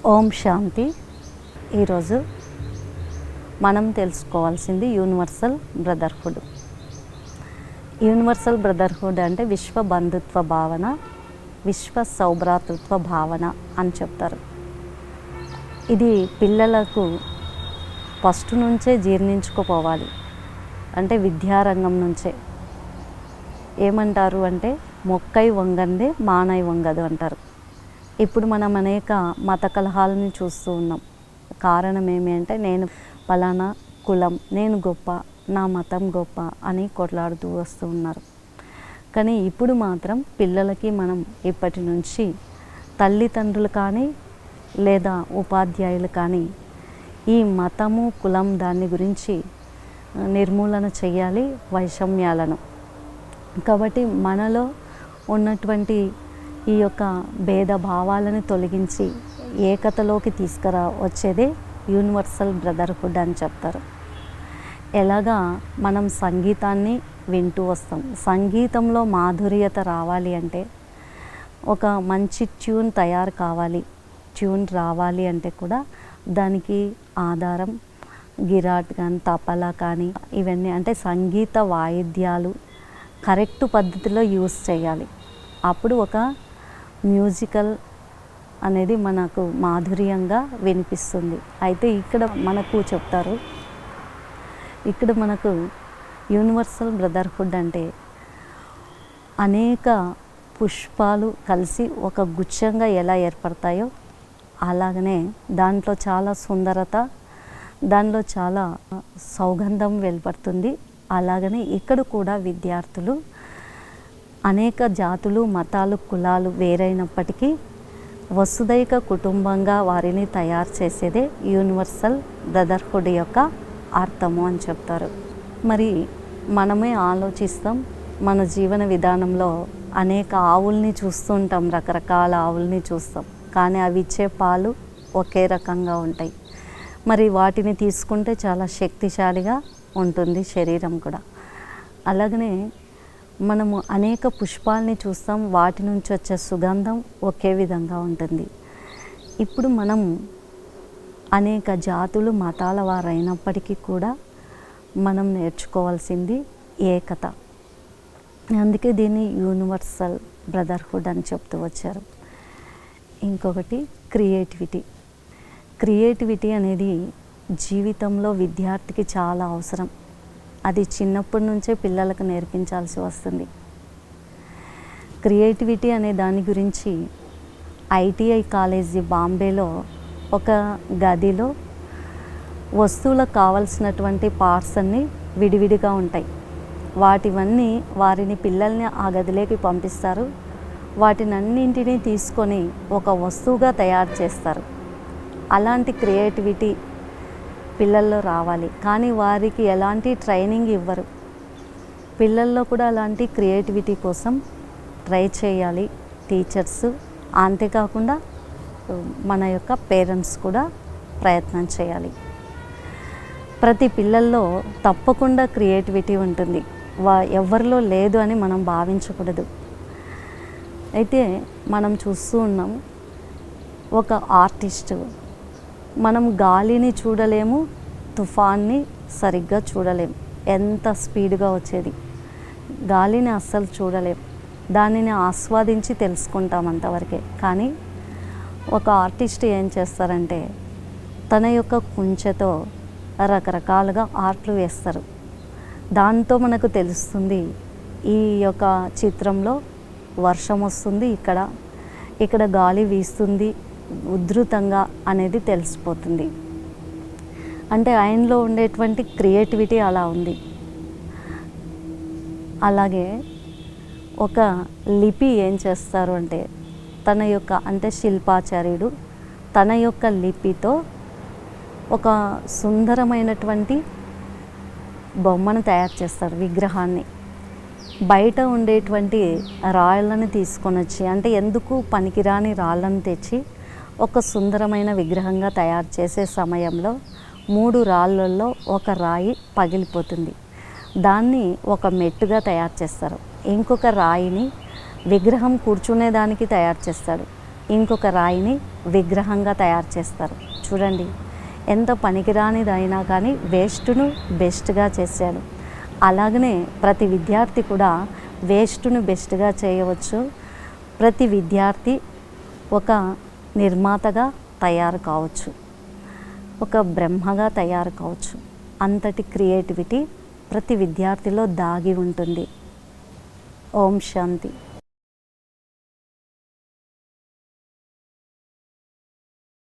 ఓం శాంతి. ఈరోజు మనం తెలుసుకోవాల్సింది యూనివర్సల్ బ్రదర్హుడ్. యూనివర్సల్ బ్రదర్హుడ్ అంటే విశ్వ బంధుత్వ భావన, విశ్వ సౌభ్రాతృత్వ భావన అని చెప్తారు. ఇది పిల్లలకు ఫస్ట్ నుంచే జీర్ణించుకుపోవాలి. అంటే విద్యారంగం నుంచే. ఏమంటారు అంటే మొక్కై వంగందే మానై వంగదు అంటారు. ఇప్పుడు మనం అనేక మత కలహాలను చూస్తూ ఉన్నాం. కారణం ఏమి అంటే నేను పలానా కులం, నేను గొప్ప, నా మతం గొప్ప అని కొట్లాడుతూ వస్తూ ఉన్నారు. కానీ ఇప్పుడు మాత్రం పిల్లలకి మనం ఇప్పటి నుంచి తల్లిదండ్రులు కానీ లేదా ఉపాధ్యాయులు కానీ ఈ మతము కులం దాని గురించి నిర్మూలన చేయాలి, వైషమ్యాలను. కాబట్టి మనలో ఉన్నటువంటి ఈ యొక్క భేదభావాలను తొలగించి ఏకతలోకి వచ్చేదే యూనివర్సల్ బ్రదర్హుడ్ అని చెప్తారు. ఎలాగా మనం సంగీతాన్ని వింటూ వస్తాం. సంగీతంలో మాధుర్యత రావాలి అంటే ఒక మంచి ట్యూన్ తయారు కావాలి. ట్యూన్ రావాలి అంటే కూడా దానికి ఆధారం గిరాట్ కానీ తపలా కానీ ఇవన్నీ అంటే సంగీత వాయిద్యాలు కరెక్ట్ పద్ధతిలో యూస్ చేయాలి. అప్పుడు ఒక మ్యూజికల్ అనేది మనకు మాధుర్యంగా వినిపిస్తుంది. అయితే ఇక్కడ మనకు చెప్తారు, ఇక్కడ మనకు యూనివర్సల్ బ్రదర్హుడ్ అంటే అనేక పుష్పాలు కలిసి ఒక గుచ్ఛంగా ఎలా ఏర్పడతాయో అలాగనే దాంట్లో చాలా సుందరత, దానిలో చాలా సౌగంధం వెలువడుతుంది. అలాగనే ఇక్కడ కూడా విద్యార్థులు అనేక జాతులు, మతాలు, కులాలు వేరైనప్పటికీ వసుదైక కుటుంబంగా వారిని తయారు చేసేదే యూనివర్సల్ బ్రదర్హుడ్ యొక్క అర్థము అని చెప్తారు. మరి మనమే ఆలోచిస్తాం, మన జీవన విధానంలో అనేక ఆవుల్ని చూస్తుంటాం, రకరకాల ఆవుల్ని చూస్తాం. కానీ అవి ఇచ్చే పాలు ఒకే రకంగా ఉంటాయి. మరి వాటిని తీసుకుంటే చాలా శక్తిశాలిగా ఉంటుంది శరీరం కూడా. అలాగనే మనము అనేక పుష్పాలని చూస్తాం, వాటి నుంచి వచ్చే సుగంధం ఒకే విధంగా ఉంటుంది. ఇప్పుడు మనం అనేక జాతులు, మతాల వారైనప్పటికీ కూడా మనం నేర్చుకోవాల్సింది ఏకత. అందుకే దీన్ని యూనివర్సల్ బ్రదర్హుడ్ అని చెప్తూ వచ్చారు. ఇంకొకటి క్రియేటివిటీ. క్రియేటివిటీ అనేది జీవితంలో విద్యార్థికి చాలా అవసరం. అది చిన్నప్పటి నుంచే పిల్లలకు నేర్పించాల్సి వస్తుంది. క్రియేటివిటీ అనే దాని గురించి ఐటీఐ కాలేజీ బాంబేలో ఒక గదిలో వస్తువులకు కావలసినటువంటి పార్ట్స్ అన్నీ విడివిడిగా ఉంటాయి. వాటివన్నీ వారిని పిల్లల్ని ఆ గదిలోకి పంపిస్తారు. వాటినన్నింటినీ తీసుకొని ఒక వస్తువుగా తయారు చేస్తారు. అలాంటి క్రియేటివిటీ పిల్లల్లో రావాలి. కానీ వారికి ఎలాంటి ట్రైనింగ్ ఇవ్వరు. పిల్లల్లో కూడా అలాంటి క్రియేటివిటీ కోసం ట్రై చేయాలి టీచర్స్. అంతేకాకుండా మన యొక్క పేరెంట్స్ కూడా ప్రయత్నం చేయాలి. ప్రతి పిల్లల్లో తప్పకుండా క్రియేటివిటీ ఉంటుంది. ఎవరిలో లేదు అని మనం భావించకూడదు. అయితే మనం చూస్తూ ఉన్నాం, ఒక ఆర్టిస్టు మనం గాలిని చూడలేము, తుఫాన్ని సరిగ్గా చూడలేము. ఎంత స్పీడ్గా వచ్చేది గాలిని అస్సలు చూడలేము. దానిని ఆస్వాదించి తెలుసుకుంటాం అంతవరకే. కానీ ఒక ఆర్టిస్ట్ ఏం చేస్తారంటే తన యొక్క కుంచెతో రకరకాలుగా ఆర్ట్లు వేస్తారు. దాంతో మనకు తెలుస్తుంది ఈ యొక్క చిత్రంలో వర్షం వస్తుంది, ఇక్కడ గాలి వీస్తుంది ఉధృతంగా అనేది తెలిసిపోతుంది. అంటే ఆయనలో ఉండేటువంటి క్రియేటివిటీ అలా ఉంది. అలాగే ఒక లిపి ఏం చేస్తారు అంటే తన యొక్క అంటే శిల్పాచార్యుడు తన యొక్క లిపితో ఒక సుందరమైనటువంటి బొమ్మను తయారు చేస్తాడు, విగ్రహాన్ని. బయట ఉండేటువంటి రాళ్ళను తీసుకొని వచ్చి అంటే ఎందుకు పనికిరాని రాళ్ళను తెచ్చి ఒక సుందరమైన విగ్రహంగా తయారు చేసే సమయంలో 3 రాళ్ళల్లో ఒక రాయి పగిలిపోతుంది. దాన్ని ఒక మెట్టుగా తయారు చేస్తారు. ఇంకొక రాయిని విగ్రహం కూర్చునేదానికి తయారు చేస్తాడు. ఇంకొక రాయిని విగ్రహంగా తయారు చేస్తారు. చూడండి, ఎంత పనికిరానిదైనా కానీ వేస్ట్ను బెస్ట్గా చేశాడు. అలాగనే ప్రతి విద్యార్థి కూడా వేస్ట్ను బెస్ట్గా చేయవచ్చు. ప్రతి విద్యార్థి ఒక నిర్మాతగా తయారు కావచ్చు, ఒక బ్రహ్మగా తయారు కావచ్చు. అంతటి క్రియేటివిటీ ప్రతి విద్యార్థిలో దాగి ఉంటుంది. ఓం శాంతి.